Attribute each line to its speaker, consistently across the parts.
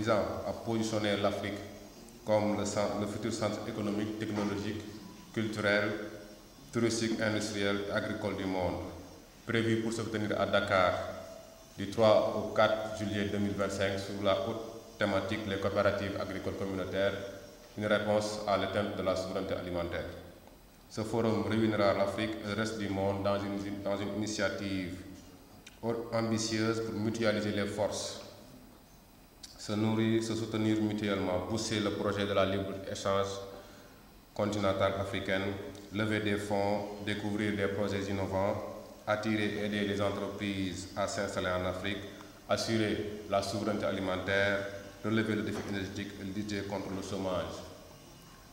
Speaker 1: visant à positionner l'Afrique comme le futur centre économique, technologique, culturel, touristique, industriel et agricole du monde, prévu pour se tenir à Dakar du 3 au 4 juillet 2025 sous la haute thématique les coopératives agricoles communautaires, une réponse à l'atteinte de la souveraineté alimentaire. Ce forum réunira l'Afrique et le reste du monde dans une initiative ambitieuse pour mutualiser les forces, se nourrir, se soutenir mutuellement, pousser le projet de la libre-échange continentale africaine, lever des fonds, découvrir des projets innovants, attirer et aider les entreprises à s'installer en Afrique, assurer la souveraineté alimentaire, relever le défi énergétique et lutter contre le chômage.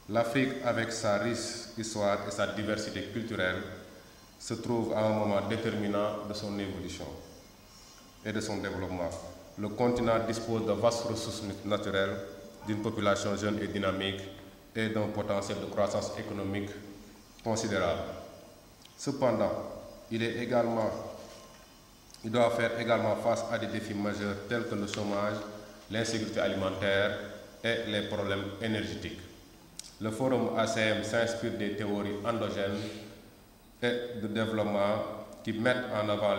Speaker 1: L'Afrique, avec sa riche histoire et sa diversité culturelle, se trouve à un moment déterminant de son évolution et de son développement. Le continent dispose de vastes ressources naturelles, d'une population jeune et dynamique et d'un potentiel de croissance économique considérable. Cependant, il doit faire également face à des défis majeurs tels que le chômage, l'insécurité alimentaire et les problèmes énergétiques. Le forum ACM s'inspire des théories endogènes et de développement qui mettent en avant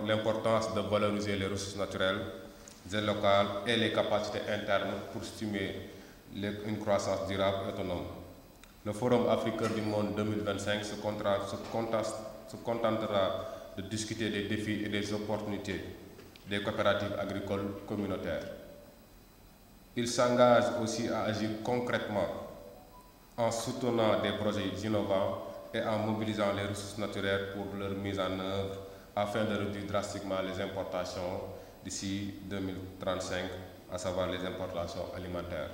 Speaker 1: l'importance de valoriser les ressources naturelles et locales et les capacités internes pour stimuler une croissance durable et autonome. Le Forum africain du monde 2025 se contentera de discuter des défis et des opportunités des coopératives agricoles communautaires. Il s'engage aussi à agir concrètement en soutenant des projets innovants et en mobilisant les ressources naturelles pour leur mise en œuvre afin de réduire drastiquement les importations d'ici 2035, à savoir les importations alimentaires.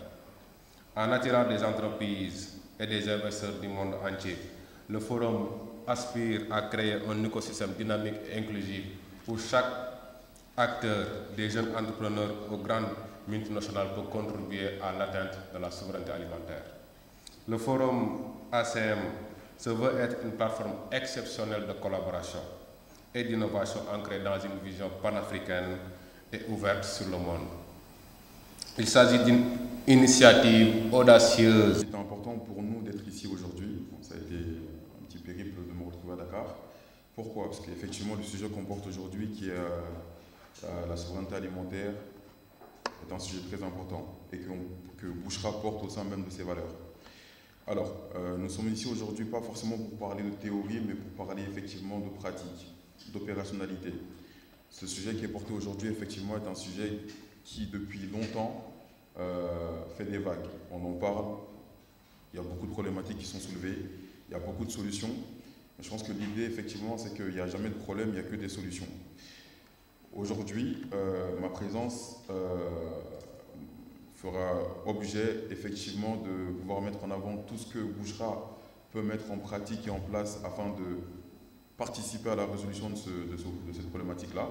Speaker 1: En attirant des entreprises et des investisseurs du monde entier, le Forum aspire à créer un écosystème dynamique et inclusif où chaque acteur, des jeunes entrepreneurs aux grandes multinationales, peut contribuer à l'atteinte de la souveraineté alimentaire. Le Forum ACM se veut être une plateforme exceptionnelle de collaboration et d'innovation ancrée dans une vision panafricaine et ouverte sur le monde. Il s'agit d'une initiative audacieuse.
Speaker 2: C'est important pour nous d'être ici aujourd'hui. Ça a été un petit périple de me retrouver à Dakar. Pourquoi? Parce qu'effectivement, le sujet qu'on porte aujourd'hui, qui est la souveraineté alimentaire, est un sujet très important et que Bouchra porte au sein même de ses valeurs. Alors, nous sommes ici aujourd'hui pas forcément pour parler de théorie, mais pour parler effectivement de pratique, d'opérationnalité. Ce sujet qui est porté aujourd'hui, effectivement, est un sujet qui, depuis longtemps, fait des vagues. On en parle, il y a beaucoup de problématiques qui sont soulevées, il y a beaucoup de solutions. Mais je pense que l'idée, effectivement, c'est qu'il n'y a jamais de problème, il n'y a que des solutions. Aujourd'hui, ma présence fera objet effectivement de pouvoir mettre en avant tout ce que Bouchra peut mettre en pratique et en place afin de participer à la résolution de cette problématique-là,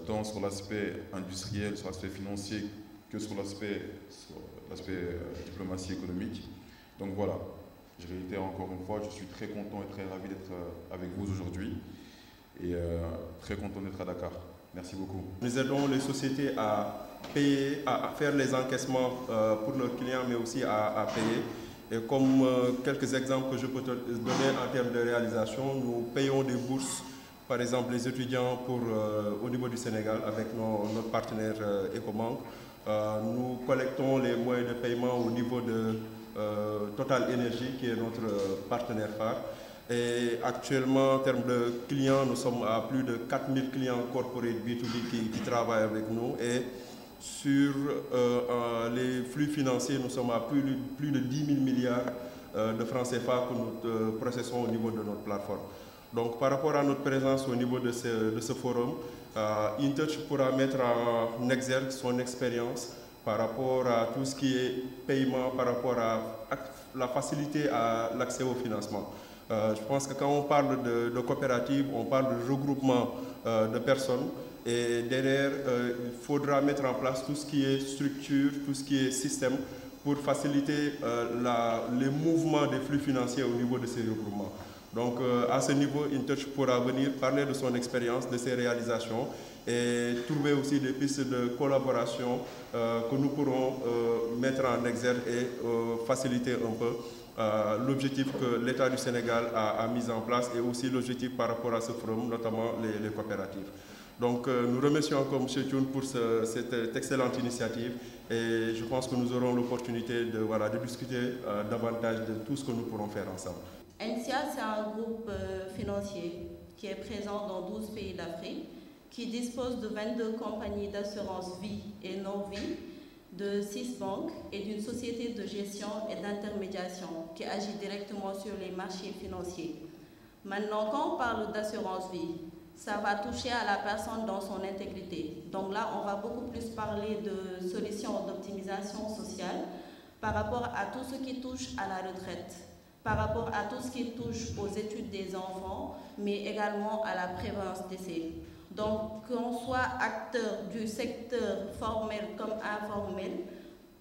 Speaker 2: tant sur l'aspect industriel, sur l'aspect financier, que sur l'aspect diplomatie économique. Donc voilà, je réitère encore une fois, je suis très content et très ravi d'être avec vous aujourd'hui et très content d'être à Dakar. Merci beaucoup.
Speaker 3: Nous aidons les sociétés à payer, à faire les encaissements pour leurs clients, mais aussi à payer. Et comme quelques exemples que je peux te donner en termes de réalisation, nous payons des bourses, par exemple les étudiants au niveau du Sénégal avec notre partenaire Ecobank. Nous collectons les moyens de paiement au niveau de Total Energy, qui est notre partenaire phare. Et actuellement, en termes de clients, nous sommes à plus de 4000 clients corporate B2B qui travaillent avec nous. Et sur les flux financiers, nous sommes à plus de 10 000 milliards de francs CFA que nous processons au niveau de notre plateforme. Donc, par rapport à notre présence au niveau de ce forum, InTouch pourra mettre en exergue son expérience par rapport à tout ce qui est paiement, par rapport à la facilité à l'accès au financement. Je pense que quand on parle de coopérative, on parle de regroupement de personnes et derrière, il faudra mettre en place tout ce qui est structure, tout ce qui est système pour faciliter les mouvements des flux financiers au niveau de ces regroupements. Donc à ce niveau, InTouch pourra venir parler de son expérience, de ses réalisations et trouver aussi des pistes de collaboration que nous pourrons mettre en exergue et faciliter un peu l'objectif que l'État du Sénégal a mis en place et aussi l'objectif par rapport à ce forum, notamment les coopératives. Donc nous remercions encore M. Thioune pour cette excellente initiative et je pense que nous aurons l'opportunité de discuter davantage de tout ce que nous pourrons faire ensemble.
Speaker 4: ENSIA, c'est un groupe financier qui est présent dans 12 pays d'Afrique, qui dispose de 22 compagnies d'assurance vie et non-vie, de 6 banques et d'une société de gestion et d'intermédiation qui agit directement sur les marchés financiers. Maintenant, quand on parle d'assurance vie, ça va toucher à la personne dans son intégrité. Donc là, on va beaucoup plus parler de solutions d'optimisation sociale par rapport à tout ce qui touche à la retraite, par rapport à tout ce qui touche aux études des enfants, mais également à la prévalence décès. Donc, qu'on soit acteur du secteur formel comme informel,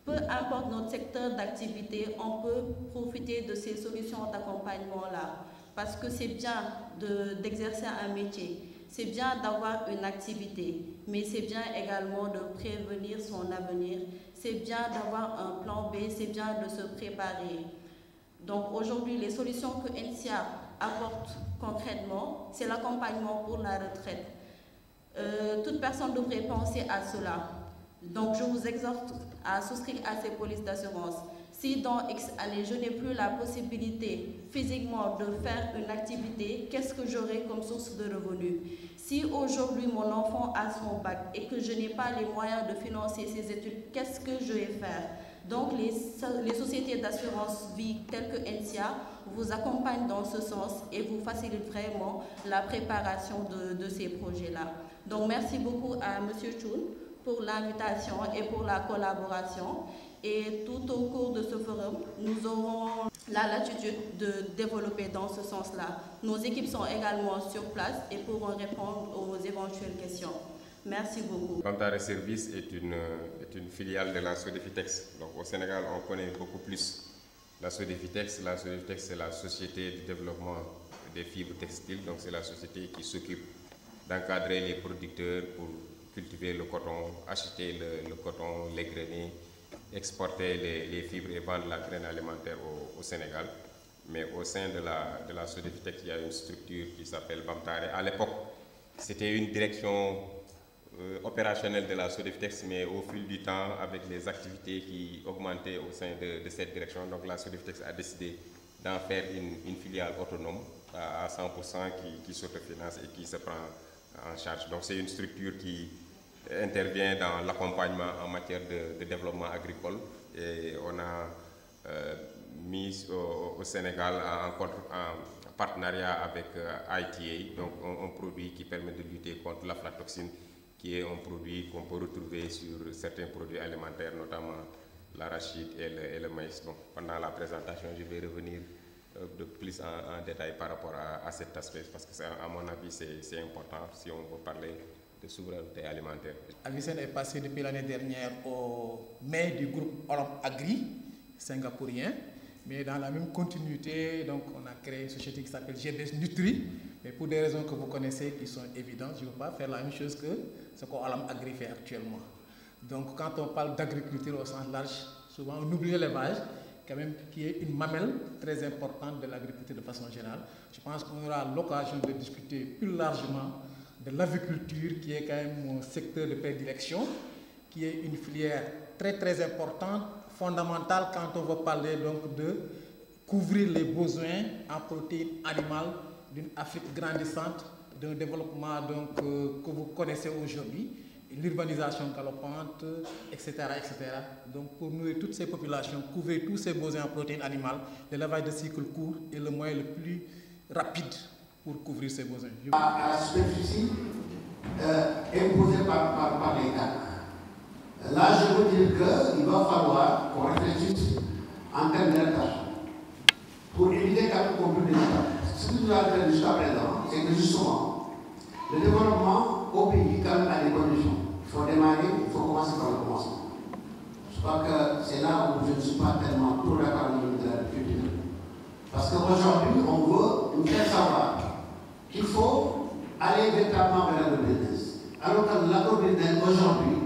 Speaker 4: peu importe notre secteur d'activité, on peut profiter de ces solutions d'accompagnement-là. Parce que c'est bien d'exercer un métier, c'est bien d'avoir une activité, mais c'est bien également de prévenir son avenir, c'est bien d'avoir un plan B, c'est bien de se préparer. Donc aujourd'hui, les solutions que ENSIA apporte concrètement, c'est l'accompagnement pour la retraite. Toute personne devrait penser à cela. Donc je vous exhorte à souscrire à ces polices d'assurance. Si dans X années, je n'ai plus la possibilité physiquement de faire une activité, qu'est-ce que j'aurai comme source de revenus? Si aujourd'hui mon enfant a son bac et que je n'ai pas les moyens de financer ses études, qu'est-ce que je vais faire? Donc les sociétés d'assurance vie telles que ENSIA vous accompagnent dans ce sens et vous facilitent vraiment la préparation de ces projets-là. Donc merci beaucoup à M. Thioune pour l'invitation et pour la collaboration. Et tout au cours de ce forum, nous aurons la latitude de développer dans ce sens-là. Nos équipes sont également sur place et pourront répondre aux éventuelles questions. Merci beaucoup.
Speaker 1: Bamtare Service est une filiale de la Sodefitex. Donc au Sénégal, on connaît beaucoup plus la Sodefitex. La Sodefitex, c'est la société de développement des fibres textiles. Donc c'est la société qui s'occupe d'encadrer les producteurs pour cultiver le coton, acheter le coton, les grainer, exporter les fibres et vendre la graine alimentaire au Sénégal. Mais au sein de la Sodefitex, il y a une structure qui s'appelle Bamtare. À l'époque, c'était une direction opérationnelle de la Sodefitex, mais au fil du temps, avec les activités qui augmentaient au sein de cette direction, donc la Sodefitex a décidé d'en faire une filiale autonome à 100% qui s'autofinance et qui se prend en charge. Donc c'est une structure qui intervient dans l'accompagnement en matière de développement agricole et on a mis au Sénégal en partenariat avec ITA, donc un produit qui permet de lutter contre l'aflatoxine, qui est un produit qu'on peut retrouver sur certains produits alimentaires, notamment l'arachide et le maïs. Donc, pendant la présentation, je vais revenir de plus en détail par rapport à cet aspect, parce que à mon avis, c'est important si on veut parler de souveraineté alimentaire.
Speaker 5: Avicenne est passé depuis l'année dernière au mai du groupe Olympe Agri, singapourien, mais dans la même continuité, donc on a créé une société qui s'appelle GBS Nutri, mais pour des raisons que vous connaissez qui sont évidentes, je ne veux pas faire la même chose que ce qu'Olympe Agri fait actuellement. Donc quand on parle d'agriculture au sens large, souvent on oublie l'élevage, quand même, qui est une mamelle très importante de l'agriculture de façon générale. Je pense qu'on aura l'occasion de discuter plus largement de l'aviculture, qui est quand même mon secteur de prédilection, qui est une filière très importante, fondamentale quand on veut parler donc de couvrir les besoins en protéines animales d'une Afrique grandissante, d'un développement donc, que vous connaissez aujourd'hui, l'urbanisation galopante, etc., etc. Donc pour nourrir toutes ces populations, couvrir tous ces besoins en protéines animales, l'élevage de cycle court est le moyen le plus rapide pour couvrir ces besoins.
Speaker 6: À la superficie imposée par l'État. Là, je veux dire qu'il va falloir qu'on réfléchisse en termes d'adaptation pour éviter qu'à tout compris des États. Ce que nous avons fait jusqu'à présent, c'est que justement, le développement au pays, quand même, a des conditions. Il faut démarrer, il faut commencer par le commencement. Je crois que c'est là où je ne suis pas tellement trop d'accord avec l'agriculture. Parce qu'aujourd'hui, on veut nous faire savoir qu'il faut aller véritablement vers le business. alors que l'agrobusiness aujourd'hui,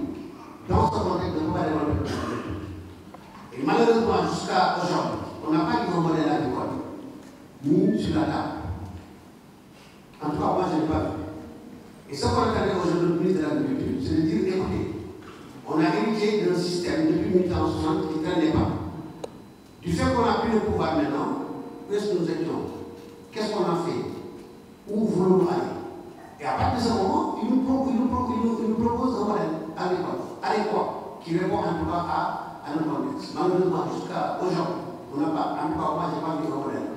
Speaker 6: dans ce contexte, ne peut pas développer. Et malheureusement, jusqu'à aujourd'hui, on n'a pas de modèle agricole, ni sur la table. En tout cas, moi, je n'ai pas vu. Et ce qu'on attendait aujourd'hui le ministre de l'Agriculture, c'est de dire, écoutez, on a hérité d'un système depuis 1960 qui ne traînait pas. Du fait qu'on a pris le pouvoir maintenant, où est-ce que nous étions? Qu'est-ce qu'on a fait? Où voulons-nous aller? Et à partir de ce moment, il nous propose un modèle agricole adéquat qui répond en tout cas à notre contexte. Malheureusement, jusqu'à aujourd'hui, on n'a pas, en tout cas, moi, je n'ai pas vu un modèle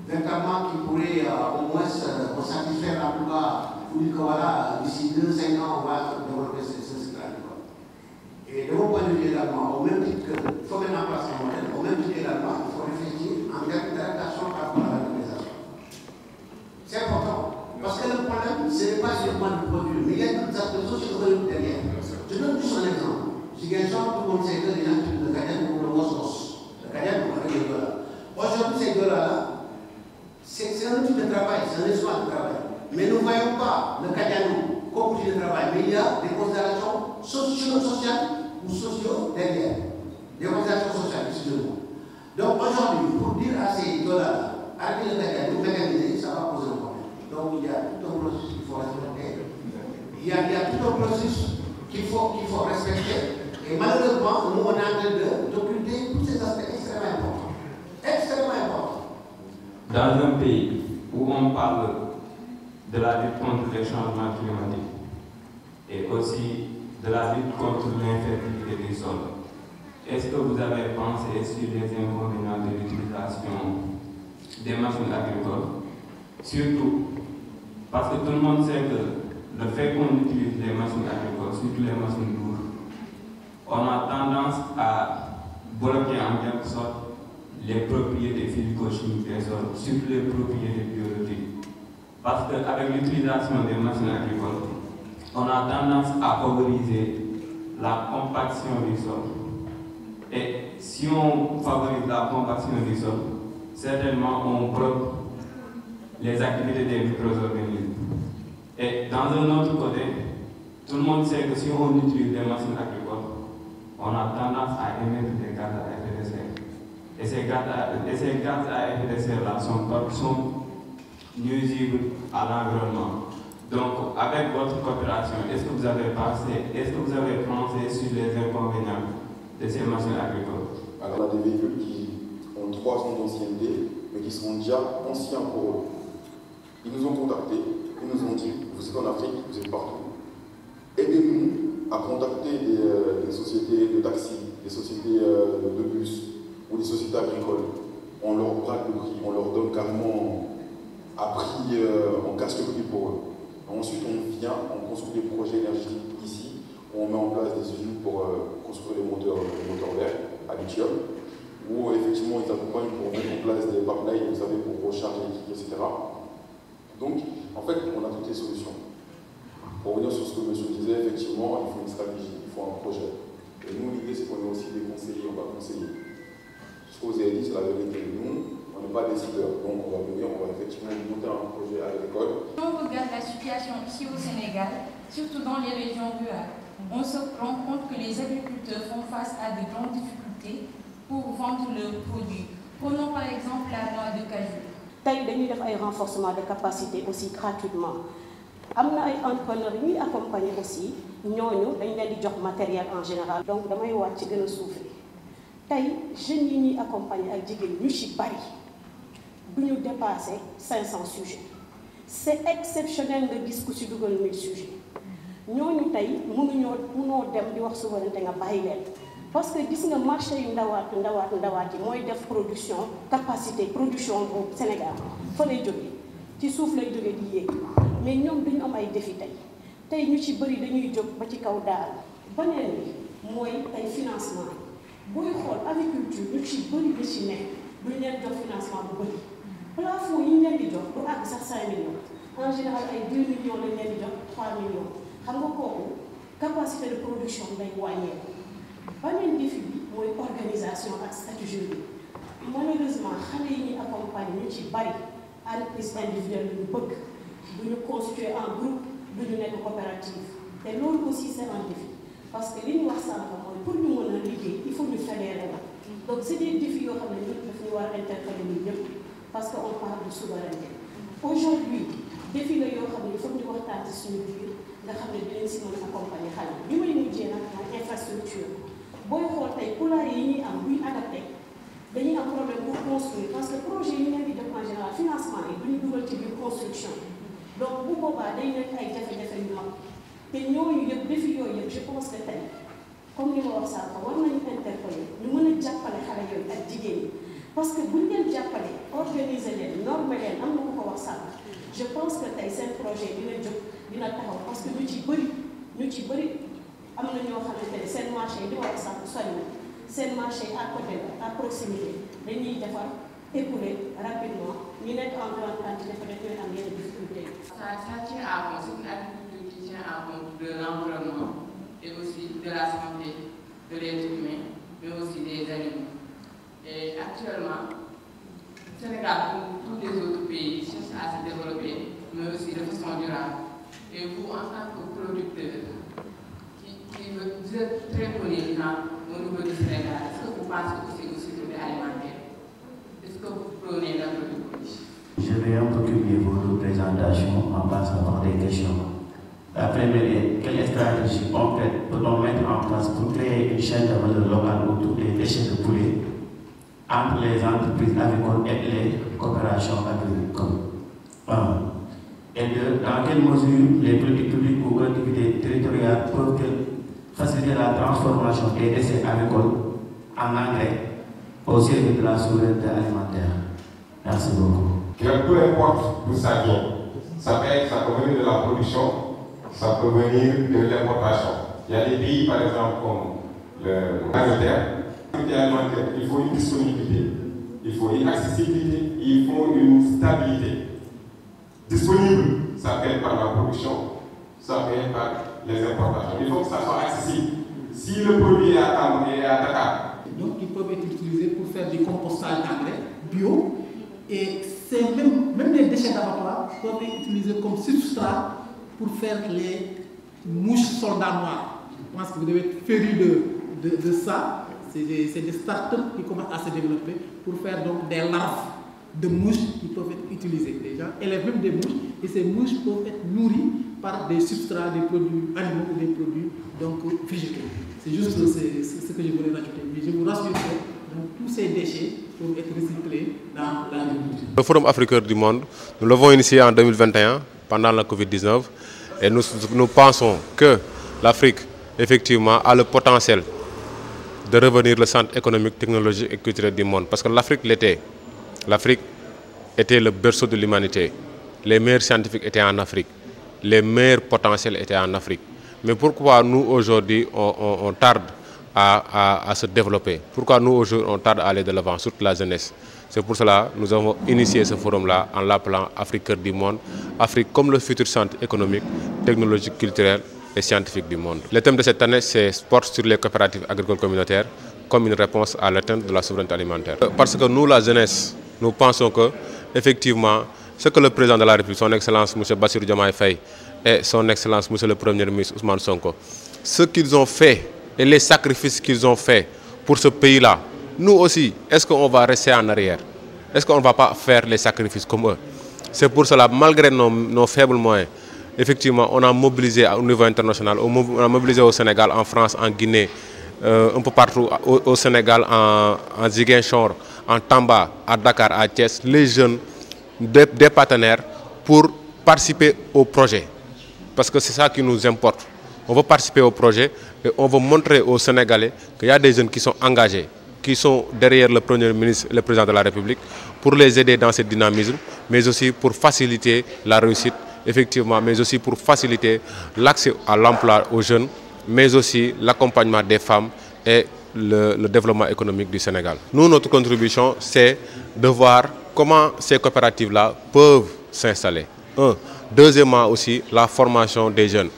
Speaker 6: véritablement qui pourrait au moins me satisfaire, en tout cas, vous dire que voilà, d'ici 2-5 ans, on va développer ce cycle agricole. Et de mon point de vue également, au même titre qu'il faut mettre en place un modèle, au même titre également, il faut réfléchir en termes d'adaptation par rapport à l'organisation. C'est important. Parce que le problème, ce n'est pas seulement le produit, mais il y a d'autres aspects socio-économiques derrière. Je donne juste un exemple. Si quelqu'un, tout le monde sait que les gens utilisent le cadien pour le mos. Le cadien pour les dollars. Aujourd'hui, ces dollars-là, c'est un outil de travail, c'est un instrument de travail. Mais nous ne voyons pas le cadien comme outil de travail, mais il y a des considérations sociales ou sociaux derrière. Des considérations sociales, excusez-moi. Donc aujourd'hui, pour dire à ces dollars, arrêtez le cadien, vous mécaniser, ça va poser un problème. Donc il y a tout un processus qu'il faut respecter. Il y a tout un processus qu'il faut respecter. Et malheureusement, nous on est en train d'occulter tous ces aspects extrêmement importants. Extrêmement importants.
Speaker 7: Dans un pays où on parle de la lutte contre les changements climatiques et aussi de la lutte contre l'infertilité des sols, est-ce que vous avez pensé sur les inconvénients de l'utilisation des machines agricoles? Surtout parce que tout le monde sait que le fait qu'on utilise les machines agricoles, surtout les machines lourdes, on a tendance à bloquer en quelque sorte les propriétés physico-chimiques des sols, surtout les propriétés biologiques. Parce qu'avec l'utilisation des machines agricoles, on a tendance à favoriser la compaction du sol. Et si on favorise la compaction du sol, certainement on bloque les activités des micro-organismes. Et dans un autre côté, tout le monde sait que si on utilise des machines agricoles, on a tendance à émettre des gaz à effet de serre. Et ces gaz à effet de serre-là sont nuisibles à l'environnement. Donc, avec votre coopération, est-ce que vous avez pensé sur les inconvénients de ces machines agricoles?
Speaker 2: Alors, on a des véhicules qui ont 3 ans d'ancienneté, mais qui sont déjà anciens pour eux. Ils nous ont contactés, ils nous ont dit, vous êtes en Afrique, vous êtes partout. Aidez-nous à contacter des sociétés de taxi, des sociétés de bus ou des sociétés agricoles. On leur braque le prix, on leur donne carrément à prix, on casse le prix pour eux. Ensuite, on vient, on construit des projets énergétiques ici, où on met en place des usines pour construire les moteurs verts à lithium, où effectivement ils accompagnent pour mettre en place des pipelines, vous savez, pour recharger les trucs, etc. Donc, en fait, on a toutes les solutions. Pour revenir sur ce que monsieur disait, effectivement, il faut une stratégie, il faut un projet. Et nous, l'idée, c'est qu'on est aussi des conseillers, on va conseiller. Ce que vous avez dit, c'est la vérité. Nous, on n'est pas décideurs, donc on va venir, on va effectivement monter un projet à l'école.
Speaker 8: Si on regarde la situation ici au Sénégal, surtout dans les régions rurales, on se rend compte que les agriculteurs font face à de grandes difficultés pour vendre leurs produits. Prenons par exemple la noix de cajou.
Speaker 9: Tey dañuy def ay renforcement de capacité aussi gratuitement am na ay entrepreneurs yi ñuy accompagner aussi ñooñu dañ leen di jox matériel en général. Donc damay wàcc ci gën a suufee tey jeunes yi ñuy accompagner ak jigéen ñu ci bari du ñu dépasser 500 sujets. C'est exceptionnel nga gis ku ci dugal 1000 sujets ñooñu tey mënoo dem di wax souveraineté nga bàyyi leen. Parce que gis nga marché yu ndawaat yi mooy def production capacité production boobu Sénégal fa lay jógee ci suuf lay jógee di yéeg mais ñoom duñu am ay défi tey ñu ci bëri dañuy jóg ba ci kaw daal. beneen bi mooy tey financement booy xool agriculture ñu ci bëri bi ci nekk duñ leen jox financement bu bëri plafond yi ñu leen di jox du àgg sax 5 millions en général ay 2 millions lañ leen di jox 3 millions xam nga kooku capacité de production day wàññeeku. Beneen défi bi mooy organisation ak stratégie bi malheureusement xale yi ñuy accompagner ñu ci bari entreprise individuelle lu ñu bëgg du ñu constituer en groupe du ñu nekk coopérative te loolu aussi c'est un défi parce que li ñu wax sànq mooy pour ñu mën a liggéey il faut ñu fédérer la donc c'est des défis yoo xam ne ñun daf ñu war a interpeller ñun ñëpp parce que on parle de souveraineté aujourd'hui défi la yoo xam ne il faut ñu waxtaan ci suñu biir nga xam ne dinañ si mën a accompagner xale bi may mujjee nag mooy infrastructure booy xool tey poulailler yi ñuy am buy adapté dañuy am problème pour construire parce que projet yi ngeen di def en général financement yi duñu dugal ci biir construction donc bu boobaa day nekk ay jafe-jafe yu mag te ñooñu yëpp défi yooyu yëpp je pense que tey comme ni ma wax sànq war nañu interpeller ñu mën a jàppale xale yooyu ak jigéen ñi parce que buñ leen jàppale organiser leen normer leen am na ko ko wax sànq je pense que tey seen projet dina jóg dina taxaw parce que ñu ci bëri am na ñoo xamante ne seen marché yi di wax sànq sori na seen marché à côté la à proximité dañuy defar écouler rapidement ñu nekk en grande quantité peut-être ñooy am yenn difficulté.
Speaker 10: Ça tient à compte, c'est une agriculture qui tient à compte de l'environnement et aussi de la santé de l'être humain, mais aussi des animaux. Et actuellement, le Sénégal, comme tous les autres pays, cherche à se développer, mais aussi de façon durable. Et vous, en tant que producteur, vous êtes très polyvalent au niveau du Sénégal, est-ce que vous pensez aussi au sécurité alimentaire? Est-ce que vous prenez l'agroécologie?
Speaker 11: Je vais un peu publier votre présentation en passant par des questions. La première est, quelle stratégie concrète peut-on mettre en place pour créer une chaîne de valeur locale autour des déchets de poulet entre les entreprises agricoles et les coopérations agricoles? 1. Et 2. Dans quelle mesure les politiques publiques ou collectivités territoriales peuvent-elles faciliter la transformation des déchets agricoles en engrais au service de la souveraineté alimentaire? Merci beaucoup.
Speaker 12: Peu importe d'où ça vient, ça peut venir de la production, ça peut venir de l'importation. Il y a des pays, par exemple, comme l'Angleterre, il faut une disponibilité, il faut une accessibilité, il faut une stabilité. Disponible, ça paye par la production, ça paye par les importations. Il faut que ça soit accessible. Si le produit est à Dakar.
Speaker 5: Donc ils peuvent être utilisés pour faire du compostage d'engrais bio et même les déchets d'abattoir peuvent être utilisés comme substrat pour faire les mouches soldats noirs. Je pense que vous devez être féru de ça. C'est des startups qui commencent à se développer pour faire donc des larves de mouches qui peuvent être utilisées. Les gens élèvent même des mouches et ces mouches peuvent être nourries par des substrats, des produits animaux ou des produits donc, végétaux. C'est juste ce que je voulais rajouter. Mais je vous rassure que donc, tous ces déchets peuvent être recyclés dans l'agriculture.
Speaker 1: Le Forum africain du monde, nous l'avons initié en 2021 pendant la Covid-19 et nous pensons que l'Afrique effectivement a le potentiel de revenir le centre économique, technologique et culturel du monde. Parce que l'Afrique l'était. L'Afrique était le berceau de l'humanité. Les meilleurs scientifiques étaient en Afrique. Les meilleurs potentiels étaient en Afrique. Mais pourquoi nous aujourd'hui on tarde à se développer? Pourquoi nous aujourd'hui on tarde à aller de l'avant, surtout la jeunesse? C'est pour cela que nous avons initié ce forum-là en l'appelant Afrique Cœur du Monde. Afrique comme le futur centre économique, technologique, culturel et scientifique du monde. Le thème de cette année, c'est Sport sur les coopératives agricoles communautaires comme une réponse à l'atteinte de la souveraineté alimentaire. Parce que nous, la jeunesse, nous pensons que, effectivement, ce que le président de la République, son Excellence M. Bassirou Diomaye Faye et son Excellence M. le Premier ministre Ousmane Sonko, ce qu'ils ont fait et les sacrifices qu'ils ont fait pour ce pays-là, nous aussi, est-ce qu'on va rester en arrière? Est-ce qu'on ne va pas faire les sacrifices comme eux? C'est pour cela, malgré nos faibles moyens, effectivement, on a mobilisé au niveau international, on a mobilisé au Sénégal, en France, en Guinée, un peu partout au Sénégal, en Ziguinchor, en Tamba, à Dakar, à Thiès, les jeunes des partenaires pour participer au projet. Parce que c'est ça qui nous importe. On veut participer au projet et on veut montrer aux Sénégalais qu'il y a des jeunes qui sont engagés, qui sont derrière le Premier ministre et le Président de la République pour les aider dans ce dynamisme, mais aussi pour faciliter la réussite, effectivement, mais aussi pour faciliter l'accès à l'emploi aux jeunes, mais aussi l'accompagnement des femmes et le développement économique du Sénégal. Nous, notre contribution, c'est de voir comment ces coopératives-là peuvent s'installer. Deuxièmement aussi, la formation des jeunes.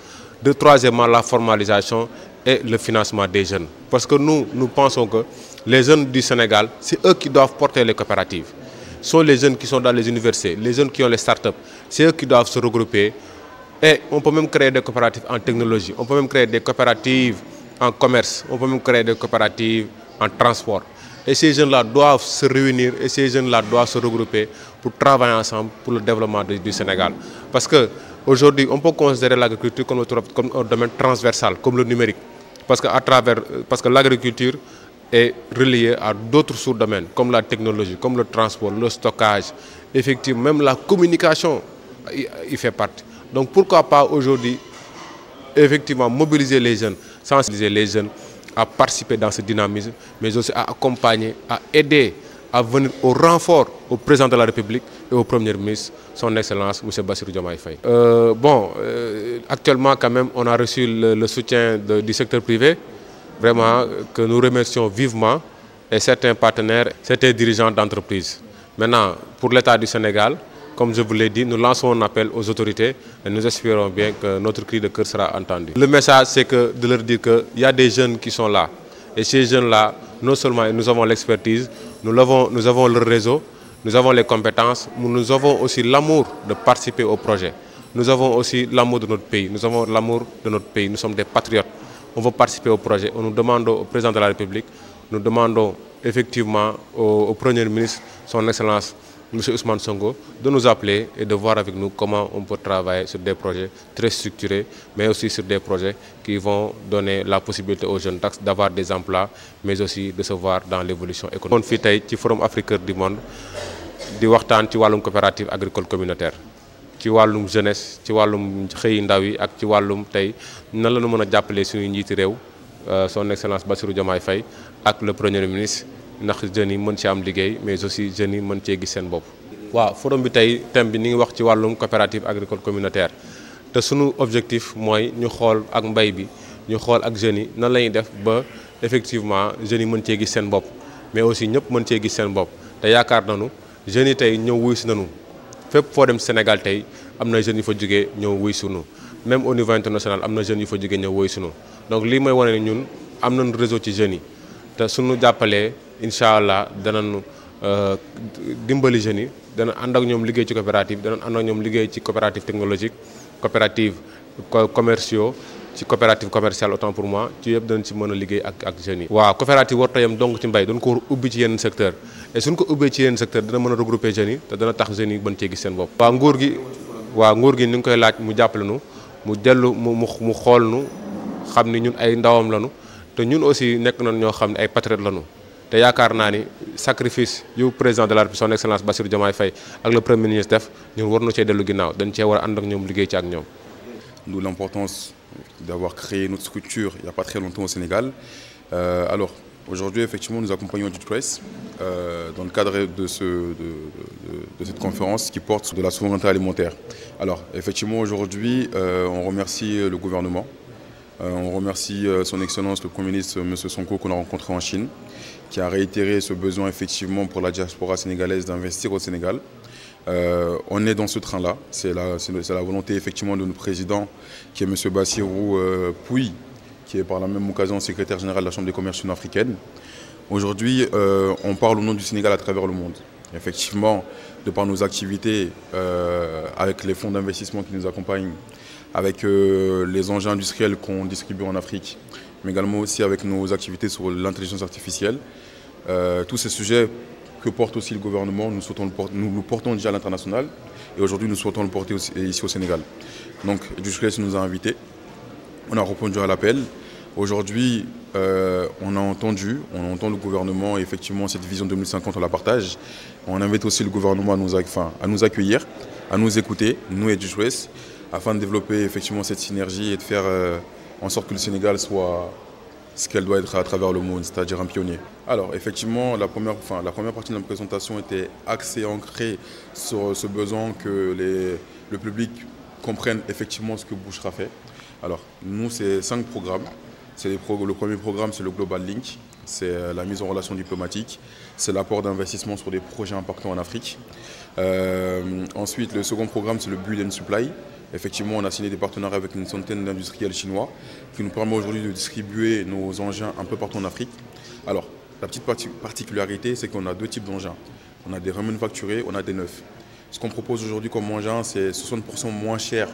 Speaker 1: Troisièmement, la formalisation et le financement des jeunes. Parce que nous pensons que les jeunes du Sénégal, c'est eux qui doivent porter les coopératives. Ce sont les jeunes qui sont dans les universités, les jeunes qui ont les startups. C'est eux qui doivent se regrouper Et on peut même créer des coopératives en technologie, on peut même créer des coopératives en commerce, on peut même créer des coopératives en transport. Et ces jeunes-là doivent se réunir et ces jeunes-là doivent se regrouper pour travailler ensemble pour le développement du Sénégal. Parce qu'aujourd'hui, on peut considérer l'agriculture comme un domaine transversal, comme le numérique. Parce que l'agriculture est reliée à d'autres sous-domaines, comme la technologie, comme le transport, le stockage, effectivement, même la communication, il fait partie. Donc pourquoi pas aujourd'hui, effectivement, mobiliser les jeunes, sensibiliser les jeunes à participer dans ce dynamisme, mais aussi à accompagner, à aider, à venir au renfort au président de la République et au Premier ministre, son Excellence, M. Bassirou Diomaye Faye. Actuellement, quand même, on a reçu le soutien du secteur privé, vraiment, que nous remercions vivement, et certains partenaires, certains dirigeants d'entreprises. Maintenant, pour l'État du Sénégal, comme je vous l'ai dit, nous lançons un appel aux autorités et nous espérons bien que notre cri de cœur sera entendu. Le message, c'est de leur dire qu'il y a des jeunes qui sont là. Et ces jeunes-là, non seulement nous avons l'expertise, nous avons le réseau, nous avons les compétences, mais nous avons aussi l'amour de participer au projet. Nous avons aussi l'amour de notre pays. Nous avons l'amour de notre pays. Nous sommes des patriotes. On veut participer au projet. Nous demandons au président de la République, nous demandons effectivement au Premier ministre, son Excellence, M. Ousmane Sonko, de nous appeler et de voir avec nous comment on peut travailler sur des projets très structurés, mais aussi sur des projets qui vont donner la possibilité aux jeunes d'avoir des emplois, mais aussi de se voir dans l'évolution économique. On fait le Forum africain du monde, di waxtaan ci wàllum coopérative agricole communautaire, ci wàllum jeunesse, ci wàllum xëy ndaw yi ak ci wàllum tey nan la ñu mën a jàppalee suñu njiiti réew, son Excellence Bassirou Diomaye Faye ak le Premier ministre. Ndax jeunes yi mën ci am liggéey mais aussi jeunes yi mën cee gis seen bopp. waaw forum bi tey thème bi ni ngi wax ci wàllum coopérative agricole communautaire te sunu objectif mooy ñu xool ak mbay bi ñu xool ak jeunes yi nan la ñuy def ba effectivement jeunes yi mën cee gis seen bopp mais aussi ñëpp mën cee gis seen bopp te yaakaar nañu jeunes yi tey ñëw wuy si nañu fépp foo dem Sénégal tey am na jeunes yu fa jógee ñëw wuy sunu même au niveau international am na jeunes yu fa jógee ñëw wuy sunu donc lii mooy wane ne ñun am nañu réseau ci jeunes yi te suñu jàppalee incha allah danañu dimbali jeunes yi dana ànd ak ñoom liggéey ci coopérative dana ànd ak ñoom liggéey ci coopérative technologique coopérative commerciaux ci coopérative commerciale autant pour moi ci yëpp danañ ci mën a liggéey ak jeunes yi. waaw coopérative warut a yem donc ci mbay dañ ko war a ubbi ci yenn secteur et suñ ko ubbee ci yenn secteur dana mën a regrouper jeunes yi te dana tax jeunes yi mën cee gis seen bopp. waaw nguur gi ni ngi koy laaj mu jàppale nu mu dellu mu xool nu xam ni ñun ay ndawam lañu te ñun aussi nekk nañ ñoo xam ne ay patriotes lañu. te yaakaar naa ni sacrifice yu président de la République son Excellence Bassirou Diomaye Faye ak le Premier ministre def ñun war na cee dellu ginnaaw dañ cee war a ànd ak ñoom liggéey ci ak ñoom.
Speaker 2: D'où l'importance d'avoir créé notre structure il n'y a pas très longtemps au Sénégal. Alors aujourd'hui effectivement nous accompagnons DigitRace dans le cadre de cette conférence qui porte sur de la souveraineté alimentaire. Alors effectivement aujourd'hui on remercie le gouvernement, on remercie son Excellence le Premier ministre M. Sonko qu'on a rencontré en Chine, qui a réitéré ce besoin effectivement pour la diaspora sénégalaise d'investir au Sénégal. On est dans ce train-là, c'est la volonté effectivement de notre président qui est M. Bassirou Pouy, qui est par la même occasion secrétaire général de la Chambre des commerces sud-africaine. Aujourd'hui, on parle au nom du Sénégal à travers le monde. Effectivement, de par nos activités, avec les fonds d'investissement qui nous accompagnent, avec les engins industriels qu'on distribue en Afrique, mais également aussi avec nos activités sur l'intelligence artificielle. Tous ces sujets que porte aussi le gouvernement, nous le portons déjà à l'international et aujourd'hui nous souhaitons le porter aussi, ici au Sénégal. Donc DigitRace nous a invités, on a répondu à l'appel. Aujourd'hui, on entend le gouvernement et effectivement cette vision 2050 on la partage. On invite aussi le gouvernement à nous accueillir, à nous écouter, nous et DigitRace, afin de développer effectivement cette synergie et de faire en sorte que le Sénégal soit ce qu'elle doit être à travers le monde, c'est-à-dire un pionnier. Alors effectivement, la première partie de la présentation était axée, ancrée sur ce besoin que le public comprenne effectivement ce que Bouchra fait. Alors nous, c'est 5 programmes. Le premier programme, c'est le Global Link, c'est la mise en relation diplomatique, c'est l'apport d'investissement sur des projets impactants en Afrique. Ensuite, le second programme, c'est le Build and Supply. Effectivement, on a signé des partenariats avec une centaine d'industriels chinois qui nous permet aujourd'hui de distribuer nos engins un peu partout en Afrique. Alors, la petite particularité, c'est qu'on a 2 types d'engins. On a des remanufacturés, on a des neufs. Ce qu'on propose aujourd'hui comme engin, c'est 60% moins cher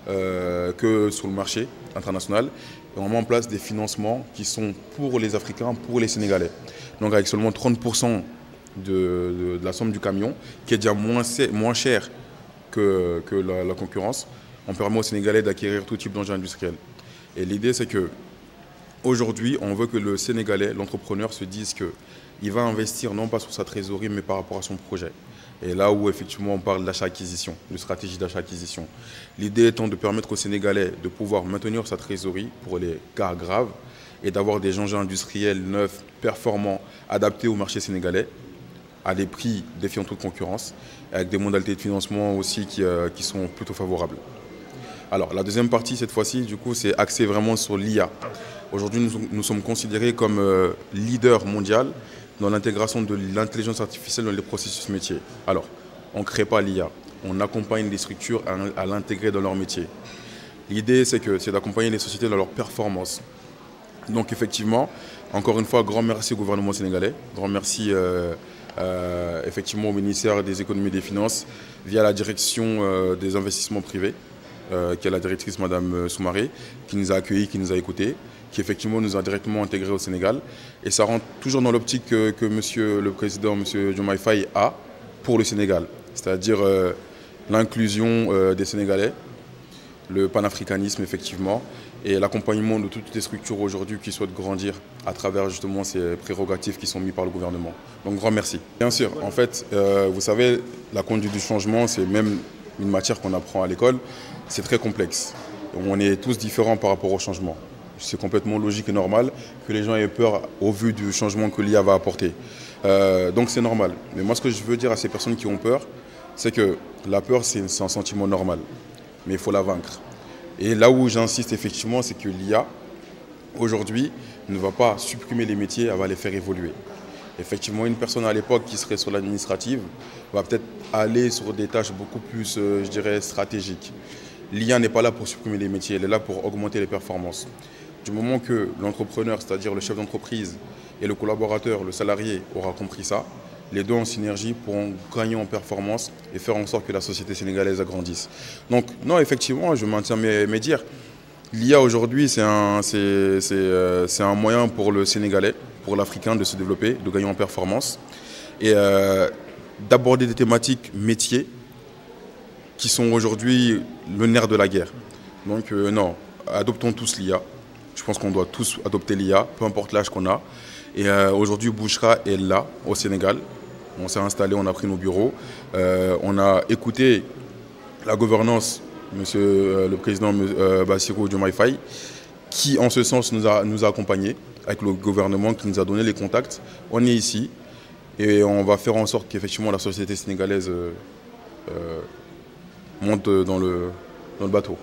Speaker 2: que sur le marché international. Et on met en place des financements qui sont pour les Africains, pour les Sénégalais. Donc avec seulement 30% de la somme du camion, qui est déjà moins cher que la concurrence, on permet aux Sénégalais d'acquérir tout type d'engins industriels. Et l'idée, c'est que aujourd'hui, on veut que le Sénégalais, l'entrepreneur, se dise qu'il va investir non pas sur sa trésorerie, mais par rapport à son projet. Et là où effectivement on parle d'achat-acquisition, de stratégie d'achat-acquisition. L'idée étant de permettre aux Sénégalais de pouvoir maintenir sa trésorerie pour les cas graves et d'avoir des engins industriels neufs, performants, adaptés au marché sénégalais, à des prix défiant toute concurrence, avec des modalités de financement aussi qui sont plutôt favorables. Alors la deuxième partie cette fois-ci, du coup, c'est axé vraiment sur l'IA. Aujourd'hui, nous sommes considérés comme leader mondial dans l'intégration de l'intelligence artificielle dans les processus métiers. Alors, on ne crée pas l'IA, on accompagne les structures à l'intégrer dans leur métier. L'idée, c'est d'accompagner les sociétés dans leur performance. Donc effectivement, encore une fois, grand merci au gouvernement sénégalais, grand merci effectivement au ministère des Économies et des Finances, via la direction des investissements privés, qui est la directrice Madame Soumaré, qui nous a accueillis, qui nous a écoutés, qui effectivement nous a directement intégrés au Sénégal. Et ça rentre toujours dans l'optique que monsieur le président, monsieur Diomaye Faye, a pour le Sénégal. C'est-à-dire l'inclusion des Sénégalais, le panafricanisme effectivement, et l'accompagnement de toutes les structures aujourd'hui qui souhaitent grandir à travers justement ces prérogatives qui sont mises par le gouvernement. Donc grand merci. Bien sûr, en fait, vous savez, la conduite du changement, c'est même une matière qu'on apprend à l'école, c'est très complexe. On est tous différents par rapport au changement. C'est complètement logique et normal que les gens aient peur au vu du changement que l'IA va apporter. Donc c'est normal. Mais moi, ce que je veux dire à ces personnes qui ont peur, c'est que la peur, c'est un sentiment normal. Mais il faut la vaincre. Et là où j'insiste effectivement, c'est que l'IA, aujourd'hui, ne va pas supprimer les métiers, elle va les faire évoluer. Effectivement, une personne à l'époque qui serait sur l'administrative va peut-être aller sur des tâches beaucoup plus, je dirais, stratégiques. L'IA n'est pas là pour supprimer les métiers, elle est là pour augmenter les performances. Du moment que l'entrepreneur, c'est-à-dire le chef d'entreprise et le collaborateur, le salarié, aura compris ça, les deux en synergie pourront gagner en performance et faire en sorte que la société sénégalaise agrandisse. Donc non, effectivement, je maintiens mes dires. L'IA aujourd'hui, c'est un moyen pour le Sénégalais, pour l'Africain de se développer, de gagner en performance et d'aborder des thématiques métiers qui sont aujourd'hui le nerf de la guerre. Donc non, adoptons tous l'IA. Je pense qu'on doit tous adopter l'IA, peu importe l'âge qu'on a. Et aujourd'hui, Bouchra est là, au Sénégal. On s'est installé, on a pris nos bureaux. On a écouté la gouvernance, monsieur le président Bassirou Diomaye Faye, qui en ce sens nous a accompagnés avec le gouvernement qui nous a donné les contacts. On est ici et on va faire en sorte qu'effectivement la société sénégalaise monte dans le bateau.